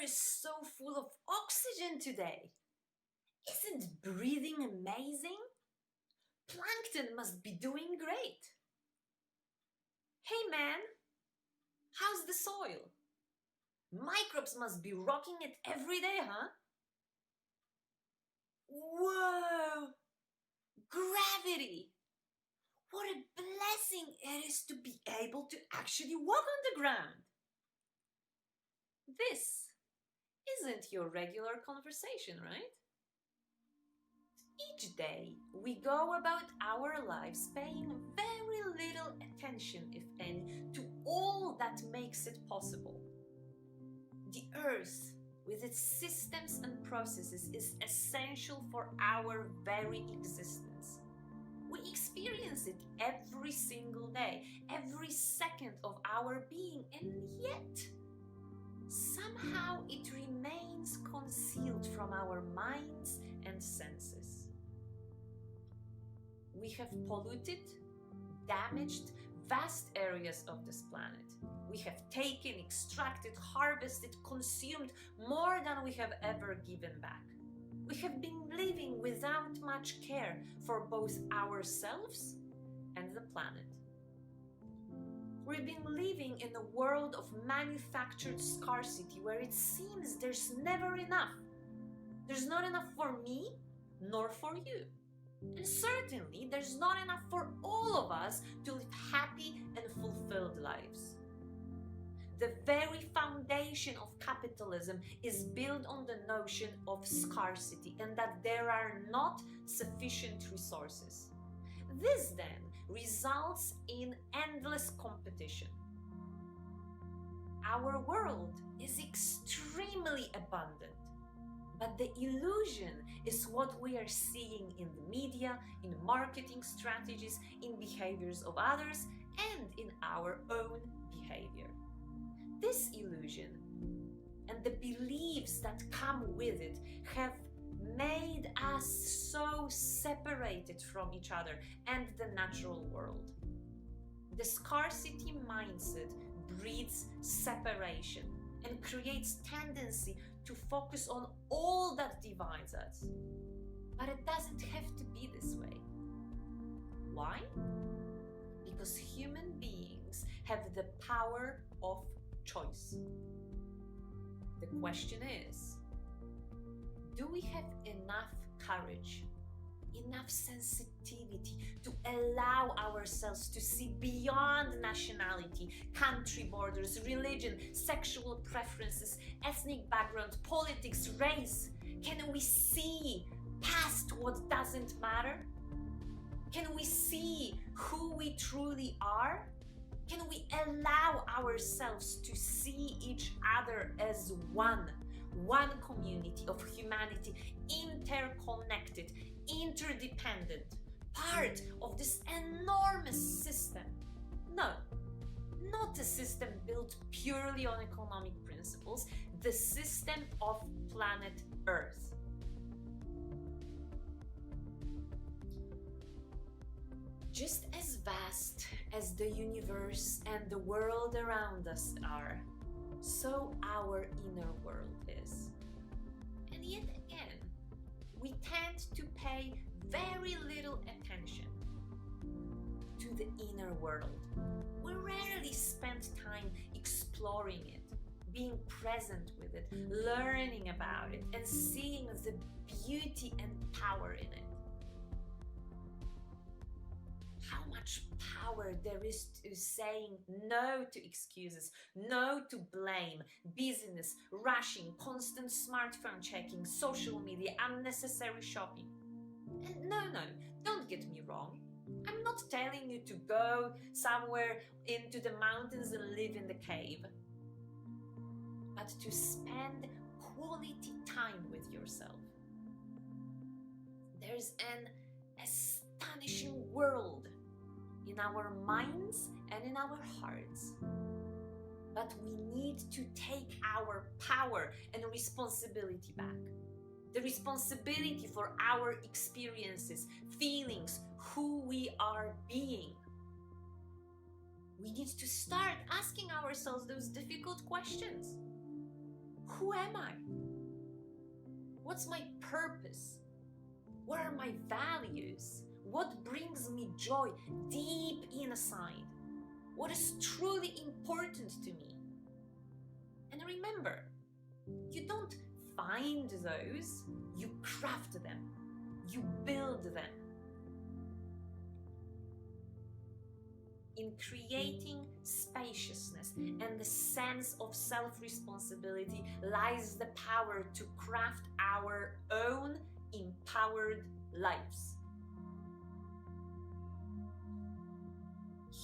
is so full of oxygen today. Isn't breathing amazing? Plankton must be doing great. Hey man, how's the soil? Microbes must be rocking it every day, huh? Whoa! Gravity! What a blessing it is to be able to actually walk on the ground. This isn't your regular conversation, right? Each day, we go about our lives paying very little attention, if any, to all that makes it possible. The earth, with its systems and processes, is essential for our very existence. We experience it every single day, every second of our being, and yet, somehow it remains concealed from our minds and senses. We have polluted, damaged vast areas of this planet. We have taken, extracted, harvested, consumed more than we have ever given back. We have been living without much care for both ourselves and the planet. We've been living in a world of manufactured scarcity where it seems there's never enough. There's not enough for me, nor for you. And certainly, there's not enough for all of us to live happy and fulfilled lives. The very foundation of capitalism is built on the notion of scarcity and that there are not sufficient resources. This then results in endless competition. Our world is extremely abundant, but the illusion is what we are seeing in the media, in marketing strategies, in behaviors of others, and in our own behavior. This illusion and the beliefs that come with it have made us so separated from each other and the natural world. The scarcity mindset breeds separation and creates tendency to focus on all that divides us. But it doesn't have to be this way. Why? Because human beings have the power of choice. The question is, do we have enough courage, enough sensitivity to allow ourselves to see beyond nationality, country borders, religion, sexual preferences, ethnic background, politics, race? Can we see past what doesn't matter? Can we see who we truly are? Can we allow ourselves to see each other as one community of humanity, interconnected, interdependent, part of this enormous system? No, not a system built purely on economic principles, the system of planet Earth. Just as vast as the universe and the world around us are, so our inner world is. And yet again, we tend to pay very little attention to the inner world. We rarely spend time exploring it, being present with it, learning about it, and seeing the beauty and power in it. How much power there is to saying no to excuses, no to blame, busyness, rushing, constant smartphone checking, social media, unnecessary shopping. And no, don't get me wrong. I'm not telling you to go somewhere into the mountains and live in the cave, but to spend quality time with yourself. There's an astonishing world in our minds and in our hearts. But we need to take our power and responsibility back. The responsibility for our experiences, feelings, who we are being. We need to start asking ourselves those difficult questions. Who am I? What's my purpose? What are my values? What brings me joy deep inside? What is truly important to me? And remember, you don't find those, you craft them, you build them. In creating spaciousness and the sense of self-responsibility lies the power to craft our own empowered lives.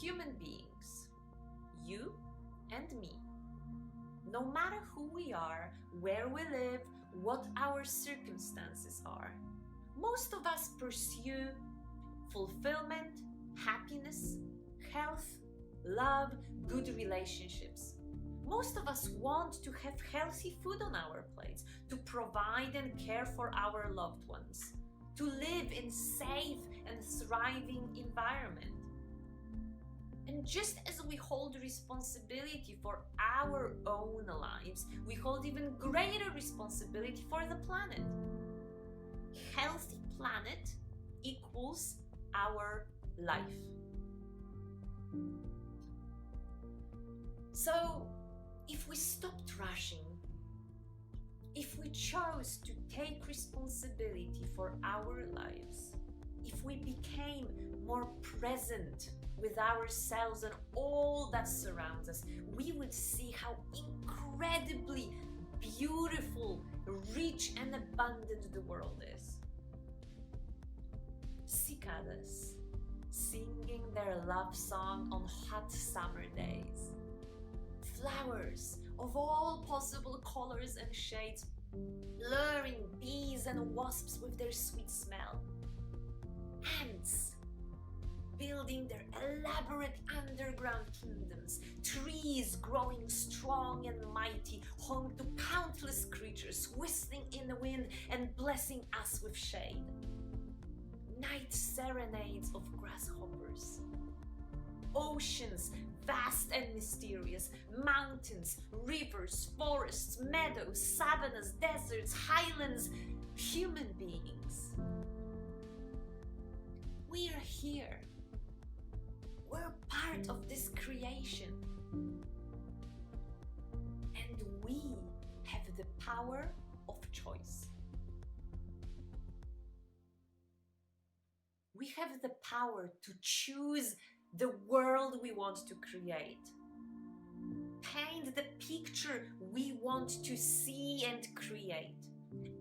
Human beings, you and me, no matter who we are, where we live, what our circumstances are, most of us pursue fulfillment, happiness, health, love, good relationships. Most of us want to have healthy food on our plates, to provide and care for our loved ones, to live in safe and thriving environment. And just as we hold responsibility for our own lives, we hold even greater responsibility for the planet. Healthy planet equals our life. So, if we stopped rushing, if we chose to take responsibility for our lives, if we became more present with ourselves and all that surrounds us, we would see how incredibly beautiful, rich and abundant the world is. Cicadas singing their love song on hot summer days. Flowers of all possible colors and shades, luring bees and wasps with their sweet smell. Ants building their elaborate underground kingdoms, trees growing strong and mighty, home to countless creatures whistling in the wind and blessing us with shade. Night serenades of grasshoppers. Oceans, vast and mysterious, mountains, rivers, forests, meadows, savannas, deserts, highlands, human beings. We are here. We're part of this creation. And we have the power of choice. We have the power to choose the world we want to create. Paint the picture we want to see and create.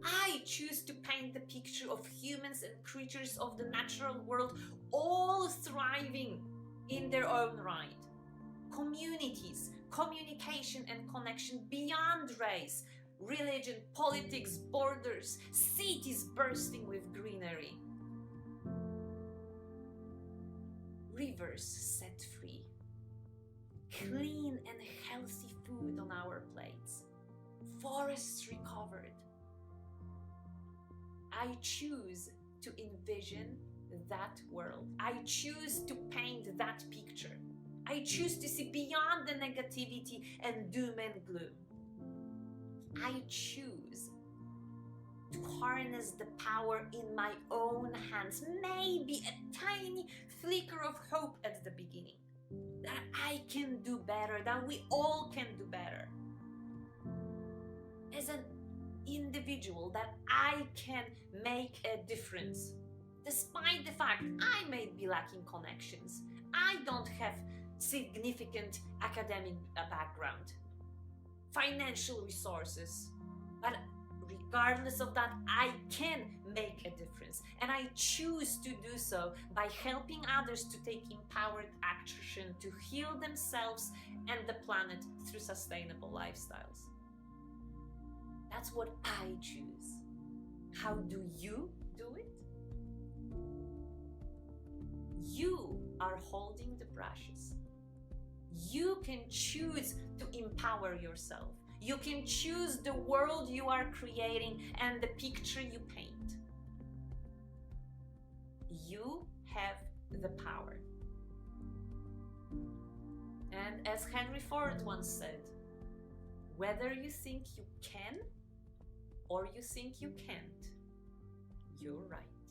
I choose to paint the picture of humans and creatures of the natural world, all thriving in their own right. Communities, communication and connection beyond race, religion, politics, borders, cities bursting with greenery. Rivers set free, clean and healthy food on our plates, forests recovered. I choose to envision that world. I choose to paint that picture. I choose to see beyond the negativity and doom and gloom. I choose to harness the power in my own hands, maybe a tiny flicker of hope at the beginning, that I can do better, that we all can do better. As an individual, that I can make a difference. Despite the fact I may be lacking connections, I don't have significant academic background, financial resources, but regardless of that, I can make a difference. And I choose to do so by helping others to take empowered action to heal themselves and the planet through sustainable lifestyles. That's what I choose. How do you do it? You are holding the brushes. You can choose to empower yourself. You can choose the world you are creating and the picture you paint. You have the power. And as Henry Ford once said, Whether you think you can or you think you can't, you're right.